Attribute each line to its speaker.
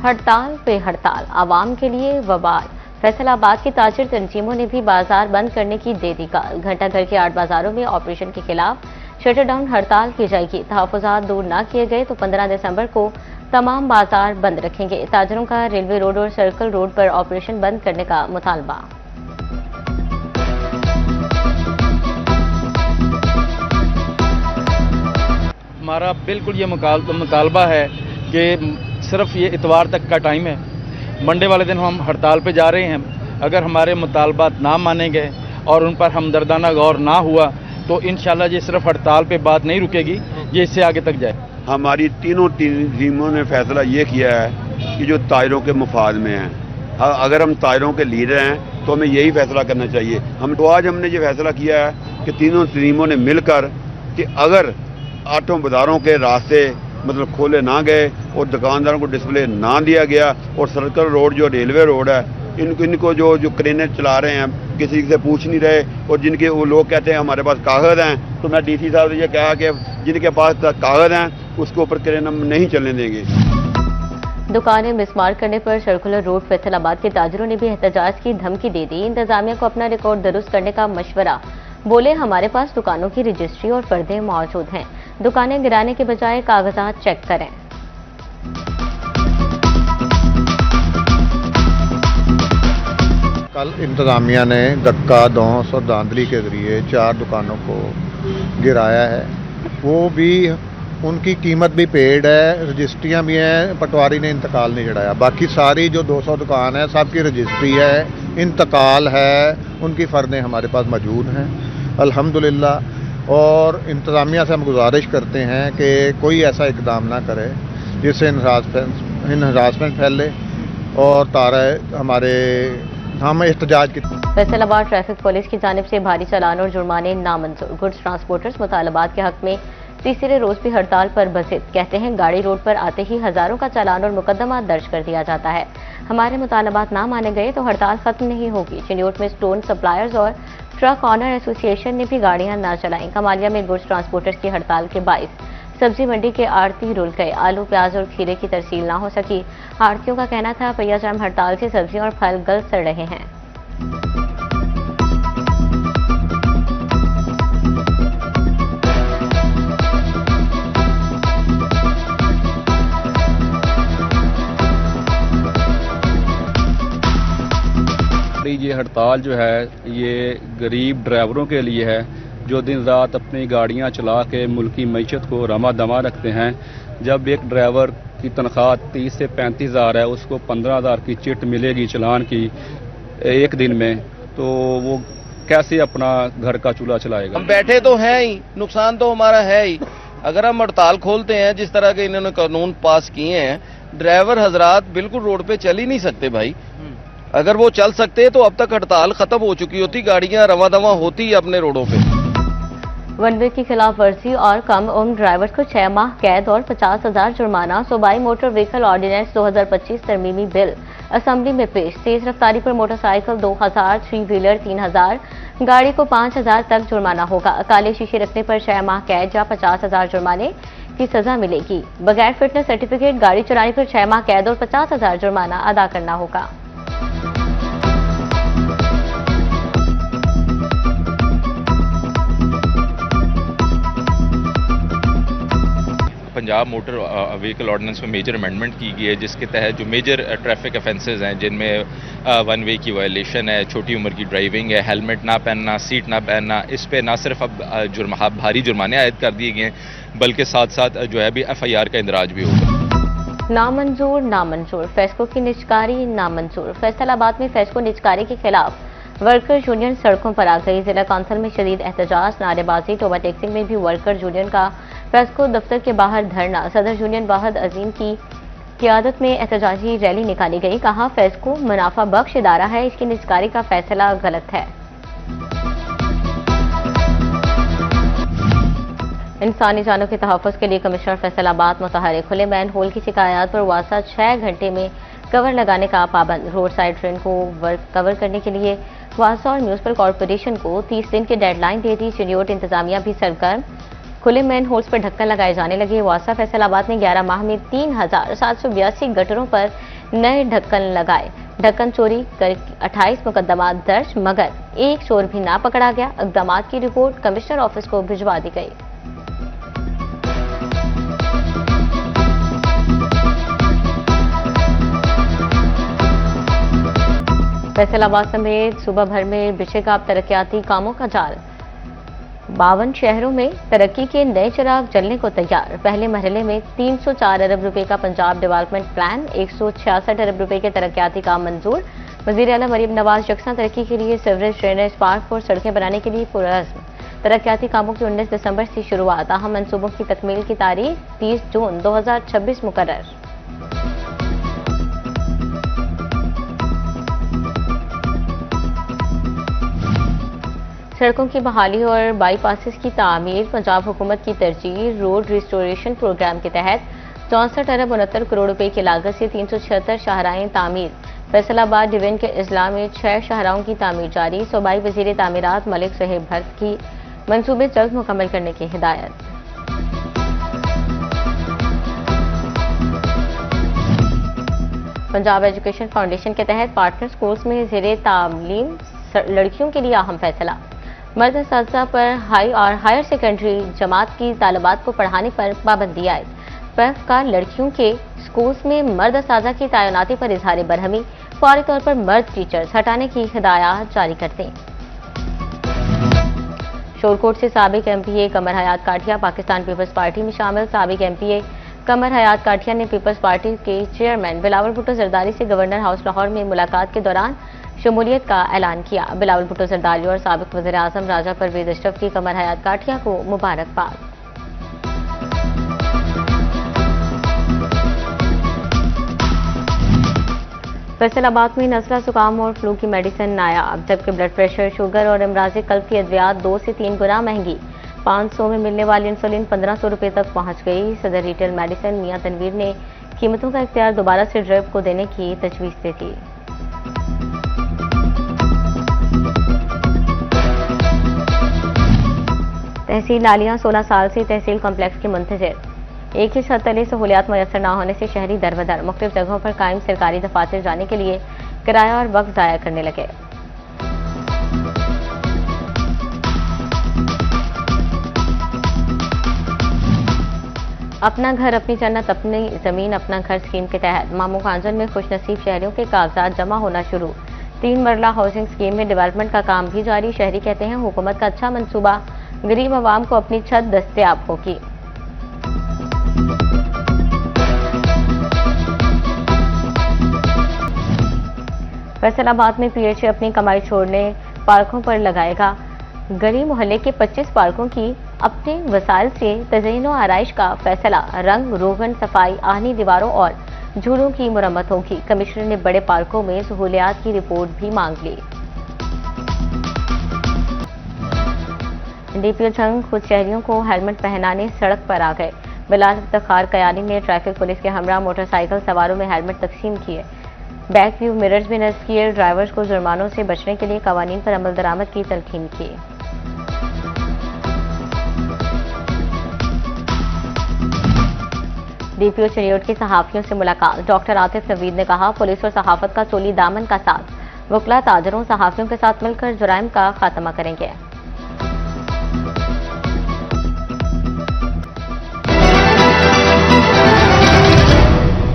Speaker 1: हड़ताल पे हड़ताल, आवाम के लिए वबाल। फैसलाबाद की ताजिर तंजीमों ने भी बाजार बंद करने की दे दी गाल। घंटाघर के 8 बाजारों में ऑपरेशन के खिलाफ शटर डाउन हड़ताल की जाएगी। तहफ़्फ़ुज़ात दूर न किए गए तो 15 दिसंबर को तमाम बाजार बंद रखेंगे। ताजिरों का रेलवे रोड और सर्कल रोड पर ऑपरेशन बंद करने का मुतालबा।
Speaker 2: हमारा बिल्कुल ये मुतालबा है कि सिर्फ ये इतवार तक का टाइम है। मंडे वाले दिन हम हड़ताल पे जा रहे हैं। अगर हमारे मुतालबात ना माने गए और उन पर हमदर्दाना गौर ना हुआ तो इंशाल्लाह ये सिर्फ हड़ताल पे बात नहीं रुकेगी, ये इससे आगे तक जाए।
Speaker 3: हमारी तीनों टीमों ने फैसला ये किया है कि जो तायरों के मुफाद में हैं, अगर हम तायरों के लीडर हैं तो हमें यही फैसला करना चाहिए। आज हमने ये फैसला किया है कि तीनों टीमों ने मिलकर कि अगर आठों बाजारों के रास्ते मतलब खोले ना गए और दुकानदारों को डिस्प्ले ना दिया गया और सर्कल रोड जो रेलवे रोड है इनको जो क्रेनें चला रहे हैं किसी से पूछ नहीं रहे और जिनके वो लोग कहते हैं हमारे पास कागज़ हैं, तो मैं डीसी साहब से ये कहा कि जिनके पास कागज़ हैं उसके ऊपर क्रेन हम नहीं चलने देंगे।
Speaker 1: दुकानें मिसमार करने पर सर्कुलर रोड फैसलाबाद के ताजिरों ने भी एहतजाज की धमकी दे दी। इंतजामिया को अपना रिकॉर्ड दुरुस्त करने का मशवरा। बोले हमारे पास दुकानों की रजिस्ट्री और पर्दे मौजूद हैं, दुकानें गिराने के बजाय कागजात चेक करें।
Speaker 4: कल इंतजामिया ने धक्का दौंस और धांधली के जरिए 4 दुकानों को गिराया है। वो भी उनकी कीमत भी पेड है, रजिस्ट्रियां भी हैं, पटवारी ने इंतकाल नहीं चढ़ाया। बाकी सारी जो 200 दुकान है सबकी रजिस्ट्री है, इंतकाल है, उनकी फर्दें हमारे पास मौजूद हैं अल्हम्दुलिल्लाह। और इंतजामिया से हम गुजारिश करते हैं कि कोई ऐसा इकदाम ना करे जिससे हरासमेंट फैले और हम एहतजाज की।
Speaker 1: फैसलाबाद ट्रैफिक पुलिस की जानिब से भारी चालान और जुर्माने नामंजूर। गुड्स ट्रांसपोर्टर्स मुतालबात के हक में तीसरे रोज भी हड़ताल पर बसित। कहते हैं गाड़ी रोड पर आते ही हजारों का चालान और मुकदमा दर्ज कर दिया जाता है। हमारे मुतालबात ना माने गए तो हड़ताल खत्म नहीं होगी। चिन्योट में स्टोन सप्लायर्स और ट्रक ऑनर एसोसिएशन ने भी गाड़ियां ना चलाईं। कमालिया में गुड्स ट्रांसपोर्टर्स की हड़ताल के बाइस सब्जी मंडी के आड़ती रुल गए। आलू, प्याज और खीरे की तरसील ना हो सकी। आड़तियों का कहना था पहियाजाम हड़ताल से सब्जियां और फल गल सड़ रहे हैं।
Speaker 5: ये हड़ताल जो है ये गरीब ड्राइवरों के लिए है जो दिन रात अपनी गाड़ियां चला के मुल्की मईशत को रमा दमा रखते हैं। जब एक ड्राइवर की तनख्वाह 30 से 35 हज़ार है, उसको 15 हज़ार की चिट मिलेगी चलान की एक दिन में, तो वो कैसे अपना घर का चूल्हा चलाएगा।
Speaker 6: हम बैठे तो हैं ही, नुकसान तो हमारा है ही। अगर हम हड़ताल खोलते हैं जिस तरह के इन्होंने कानून पास किए हैं, ड्राइवर हजरात बिल्कुल रोड पे चल ही नहीं सकते भाई। अगर वो चल सकते तो अब तक हड़ताल खत्म हो चुकी होती, गाड़ियां रवा दवा होती अपने रोडों पे।
Speaker 1: वन वे की खिलाफ वर्जी और कम उम्र ड्राइवर्स को 6 माह कैद और 50,000 जुर्माना। सूबाई मोटर व्हीकल ऑर्डिनेंस 2025 तरमीमी बिल असेंबली में पेश। तेज रफ्तारी पर मोटरसाइकिल 2000, 3 व्हीलर 3000, गाड़ी को 5000 तक जुर्माना होगा। काले शीशे रखने पर 6 माह कैद या 50,000 जुर्माने की सजा मिलेगी। बगैर फिटनेस सर्टिफिकेट गाड़ी चलाने पर 6 माह कैद और 50,000 जुर्माना अदा करना होगा।
Speaker 7: पंजाब मोटर व्हीकल ऑर्डिनेंस में मेजर अमेंडमेंट की गई है, जिसके तहत जो मेजर ट्रैफिक ऑफेंसेस हैं जिनमें वन वे की वायलेशन है, छोटी उम्र की ड्राइविंग है, हेलमेट ना पहनना, सीट ना पहनना, इस पे ना सिर्फ अब भारी जुर्माने आयद कर दिए गए हैं बल्कि साथ साथ जो है अभी FIR का इंदराज भी होगा।
Speaker 1: नामंजूर फेस्को की निजकारी नामंजूर। फैसलाबाद में फेस्को निजकारी के खिलाफ वर्कर यूनियन सड़कों पर आ गई। जिला काउंसिल में शदीद एहतजाज, नारेबाजी, टोबा टैक्सिंग में भी वर्कर यूनियन का फेस्को दफ्तर के बाहर धरना। सदर यूनियन वाहिद अजीम की क़ियादत में एहतजाजी रैली निकाली गई। कहा फेस्को मुनाफा बख्श इदारा है, इसकी निजकारी का फैसला गलत है। इंसानी जानों के तहफ़्फ़ुज़ के लिए कमिश्नर फैसलाबाद मुतहर्रिक। खुले मैन होल की शिकायत पर वासा 6 घंटे में कवर लगाने का पाबंद। रोड साइड ट्रेन को कवर करने के लिए वासा और म्यूनिसिपल कॉरपोरेशन को 30 दिन की डेडलाइन दे दी। चिन्योट इंतजामिया भी सरगर्म। खुले मैन होल्स पर ढक्कन लगाए जाने लगे। वासा फैसलाबाद ने 11 माह में 3782 गटरों पर नए ढक्कन लगाए। ढक्कन चोरी कर 28 मुकदमा दर्ज, मगर एक चोर भी ना पकड़ा गया। इक़दामात की रिपोर्ट कमिश्नर ऑफिस को भिजवा दी गई। फैसलाबाद समेत सूबा भर में बिछेगा अब तरक्याती कामों का जाल। 52 शहरों में तरक्की के नए चिराग जलने को तैयार। पहले मरहले में 304 अरब रुपए का पंजाब डेवलपमेंट प्लान, 166 अरब रुपए के तरक्याती काम मंजूर। वजीर आला मरीम नवाज यकसा तरक्की के लिए सीवरेज, ड्रेनेज, पार्क और सड़कें बनाने के लिए पुरअज़्म। तरक्याती कामों की 19 दिसंबर से शुरुआत। अहम मंसूबों की तकमील की तारीख 30 जून 2026 मुकर्रर। सड़कों की बहाली और बाईपासेस की तामीर पंजाब हुकूमत की तरजीह। रोड रिस्टोरेशन प्रोग्राम के तहत 64 अरब 69 करोड़ रुपए की लागत से 376 शाहराएं तामीर। फैसलाबाद डिवीजन के अजला में 6 शाहराओं की तामीर जारी। सूबाई वजीर तामीरात मलिक सुहेब भट्ट की मंसूबे जल्द मुकम्मल करने की हिदायत। पंजाब एजुकेशन फाउंडेशन के तहत पार्टनर स्कूल्स में ज़ेरे तालीम लड़कियों के लिए अहम फैसला। मर्द असातिज़ा पर हायर सेकेंडरी जमात की तालिबात को पढ़ाने पर पाबंदी आयद। पैफ का लड़कियों के स्कूल्स में मर्द असातिज़ा की तैनाती पर इजहार बरहमी। फौरी तौर पर मर्द टीचर्स हटाने की हिदायत जारी कर दें। शोरकोट से साबिक MPA कमर हयात काठिया पाकिस्तान पीपल्स पार्टी में शामिल। साबिक MPA कमर हयात काठिया ने पीपल्स पार्टी के चेयरमैन बिलावल भुट्टो जरदारी से गवर्नर हाउस लाहौर में मुलाकात के दौरान शमूलियत का ऐलान किया। बिलावल भुट्टो जरदारी और साबिक वज़ीर आज़म राजा परवेज़ अशरफ की कमर हयात काठिया को मुबारकबाद। फैसलाबाद में नज़ला, जुकाम और फ्लू की मेडिसिन नायाब, जबकि ब्लड प्रेशर, शुगर और अमराज़ कल्ब की अद्वियात 2 से 3 गुना महंगी। 500 में मिलने वाली इंसुलिन 1500 रुपए तक पहुंच गई। सदर रिटेल मेडिसिन मियां तनवीर ने कीमतों का इख्तियार दोबारा से ड्रिप को देने की तजवीज़ दी थी। तहसील लालियां 16 साल से तहसील कॉम्प्लेक्स के मुंतज़िर। एक ही छत तले सहूलियात मैसर न होने से शहरी दरबदर। मुख्तलिफ जगहों पर कायम सरकारी दफातर जाने के लिए किराया और वक्त ज़ाया करने लगे। अपना घर अपनी जन्नत, अपनी जमीन अपना घर स्कीम के तहत मामू खांजन में खुशनसीब शहरियों के कागजात जमा होना शुरू। 3 मरला हाउसिंग स्कीम में डेवलपमेंट का काम भी जारी। शहरी कहते हैं हुकूमत का अच्छा मंसूबा, गरीब आवाम को अपनी छत दस्तयाब होगी। फैसलाबाद में PHA अपनी कमाई छोड़ने पार्कों पर लगाएगा। गली मोहल्ले के 25 पार्कों की अपने वसाइल से तज़यीन और आराइश का फैसला। रंग रोगन, सफाई, आहनी दीवारों और झूलों की मुरम्मत होगी। कमिश्नर ने बड़े पार्कों में सहूलियात की रिपोर्ट भी मांग ली। DPO जंग खुद शहरियों को हेलमेट पहनाने सड़क पर आ गए। बिलाल इफ्तिखार कयानी ने ट्रैफिक पुलिस के हमरा मोटरसाइकिल सवारों में हेलमेट तकसीम किए। बैक व्यू मिरर्स भी नस्ब किए। ड्राइवर्स को जुर्मानों से बचने के लिए कवानीन पर अमल दरामद की तलकीन की। DPO चरियोट के सहाफियों से मुलाकात। डॉक्टर आतिफ नवीद ने कहा पुलिस और सहाफत का चोली दामन का साथ। वकला, ताजरों, सहाफियों के साथ मिलकर जुराइम का खात्मा करेंगे।